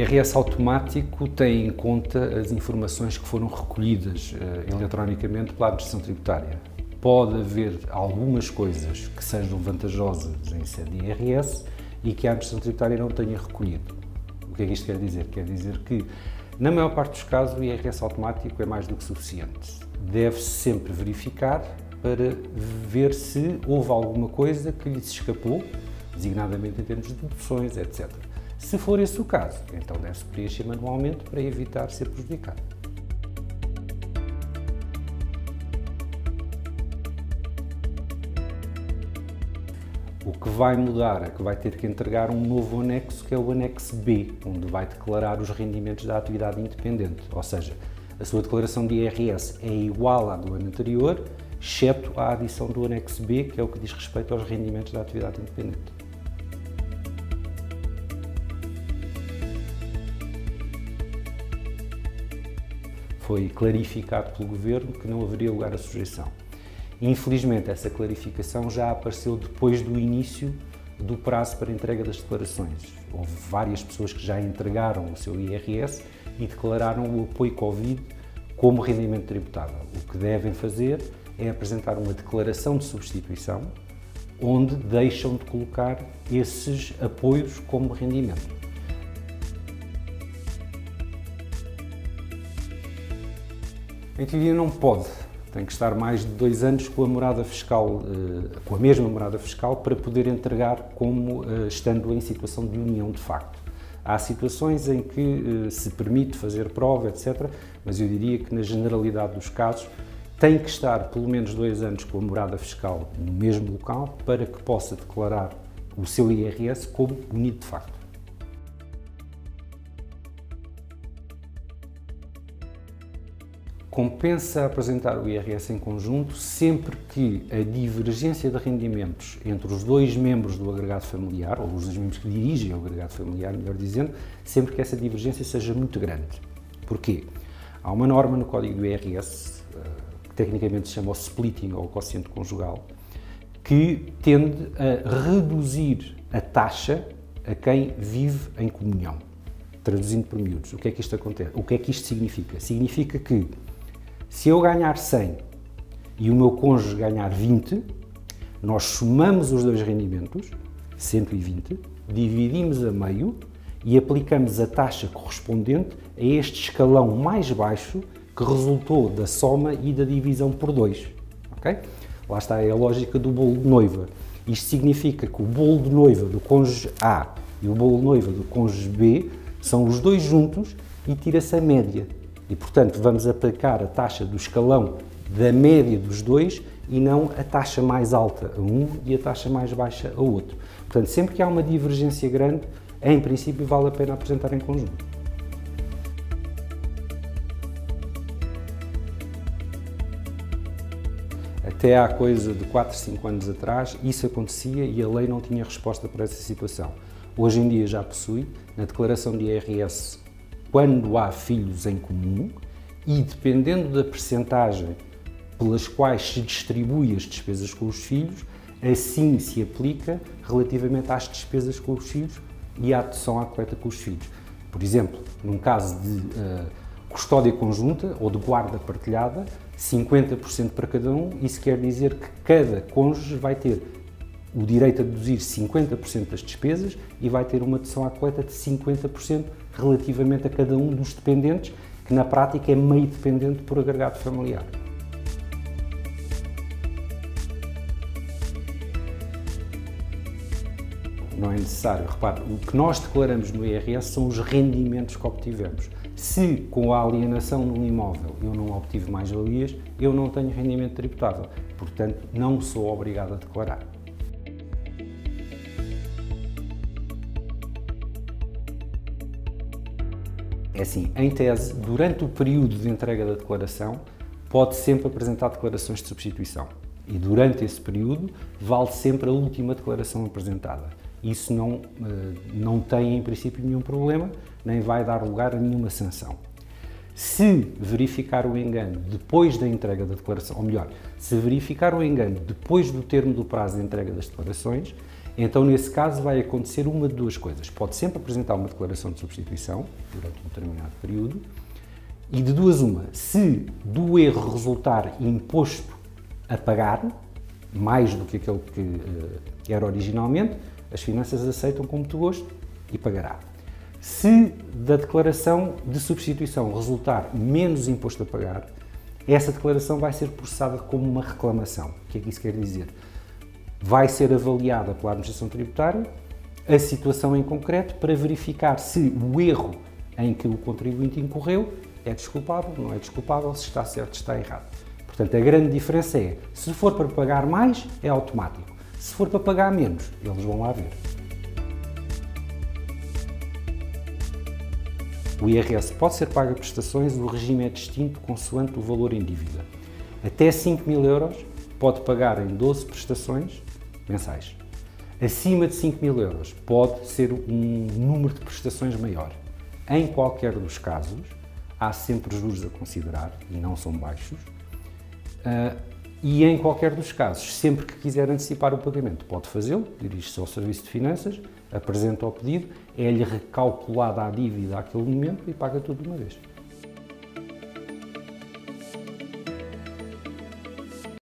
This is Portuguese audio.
IRS automático tem em conta as informações que foram recolhidas eletronicamente pela administração tributária. Pode haver algumas coisas que sejam vantajosas em sede de IRS e que a administração tributária não tenha recolhido. O que é que isto quer dizer? Quer dizer que, na maior parte dos casos, o IRS automático é mais do que suficiente. Deve-se sempre verificar para ver se houve alguma coisa que lhe se escapou, designadamente em termos de deduções, etc. Se for esse o caso, então deve-se preencher manualmente para evitar ser prejudicado. O que vai mudar é que vai ter que entregar um novo anexo, que é o anexo B, onde vai declarar os rendimentos da atividade independente. Ou seja, a sua declaração de IRS é igual à do ano anterior, exceto a adição do anexo B, que é o que diz respeito aos rendimentos da atividade independente. Foi clarificado pelo Governo que não haveria lugar à sujeição. Infelizmente, essa clarificação já apareceu depois do início do prazo para entrega das declarações. Houve várias pessoas que já entregaram o seu IRS e declararam o apoio Covid como rendimento tributável. O que devem fazer é apresentar uma declaração de substituição, onde deixam de colocar esses apoios como rendimento. Em teoria não pode, tem que estar mais de 2 anos com a morada fiscal, com a mesma morada fiscal, para poder entregar como estando em situação de união de facto. Há situações em que se permite fazer prova, etc., mas eu diria que na generalidade dos casos tem que estar pelo menos 2 anos com a morada fiscal no mesmo local para que possa declarar o seu IRS como unido de facto. Compensa apresentar o IRS em conjunto sempre que a divergência de rendimentos entre os 2 membros do agregado familiar, ou os 2 membros que dirigem o agregado familiar, melhor dizendo, sempre que essa divergência seja muito grande. Porquê? Há uma norma no Código do IRS, que tecnicamente se chama o splitting, ou o quociente conjugal, que tende a reduzir a taxa a quem vive em comunhão. Traduzindo por miúdos, o que é que isto acontece? O que é que isto significa? Significa que se eu ganhar 100 e o meu cônjuge ganhar 20, nós somamos os 2 rendimentos, 120, dividimos a meio e aplicamos a taxa correspondente a este escalão mais baixo que resultou da soma e da divisão por 2. Okay? Lá está a lógica do bolo de noiva. Isto significa que o bolo de noiva do cônjuge A e o bolo de noiva do cônjuge B são os 2 juntos e tira-se a média. E, portanto, vamos aplicar a taxa do escalão da média dos 2 e não a taxa mais alta a um e a taxa mais baixa a outro. Portanto, sempre que há uma divergência grande, em princípio, vale a pena apresentar em conjunto. Até há coisa de 4, 5 anos atrás, isso acontecia e a lei não tinha resposta para essa situação. Hoje em dia já possui, na declaração de IRS, quando há filhos em comum e dependendo da percentagem pelas quais se distribui as despesas com os filhos, assim se aplica relativamente às despesas com os filhos e à adoção à coleta com os filhos. Por exemplo, num caso de custódia conjunta ou de guarda partilhada, 50% para cada um, isso quer dizer que cada cônjuge vai ter o direito a deduzir 50% das despesas e vai ter uma adoção à coleta de 50% relativamente a cada um dos dependentes, que na prática é meio dependente por agregado familiar. Não é necessário, repare, o que nós declaramos no IRS são os rendimentos que obtivemos. Se com a alienação de um imóvel eu não obtive mais-valias, eu não tenho rendimento tributável, portanto não sou obrigado a declarar. É assim, em tese, durante o período de entrega da declaração, pode sempre apresentar declarações de substituição. E durante esse período, vale sempre a última declaração apresentada. Isso não tem, em princípio, nenhum problema, nem vai dar lugar a nenhuma sanção. Se verificar o engano depois da entrega da declaração, ou melhor, se verificar o engano depois do termo do prazo de entrega das declarações, Então, nesse caso, vai acontecer uma de duas coisas. Pode sempre apresentar uma declaração de substituição durante um determinado período e de duas uma. Se do erro resultar imposto a pagar, mais do que aquele que era originalmente, as finanças aceitam com muito gosto e pagará. Se da declaração de substituição resultar menos imposto a pagar, essa declaração vai ser processada como uma reclamação. O que é que isso quer dizer? Vai ser avaliada pela Administração Tributária a situação em concreto para verificar se o erro em que o contribuinte incorreu é desculpável, não é desculpável, se está certo, está errado. Portanto, a grande diferença é, se for para pagar mais, é automático. Se for para pagar menos, eles vão lá ver. O IRS pode ser pago a prestações, o regime é distinto consoante o valor em dívida. Até 5.000 euros pode pagar em 12 prestações mensais. Acima de 5.000 euros pode ser um número de prestações maior. Em qualquer dos casos, há sempre juros a considerar, e não são baixos, e em qualquer dos casos, sempre que quiser antecipar o pagamento, pode fazê-lo, dirige-se ao Serviço de Finanças, apresenta o pedido, é-lhe recalculada a dívida àquele momento e paga tudo de uma vez.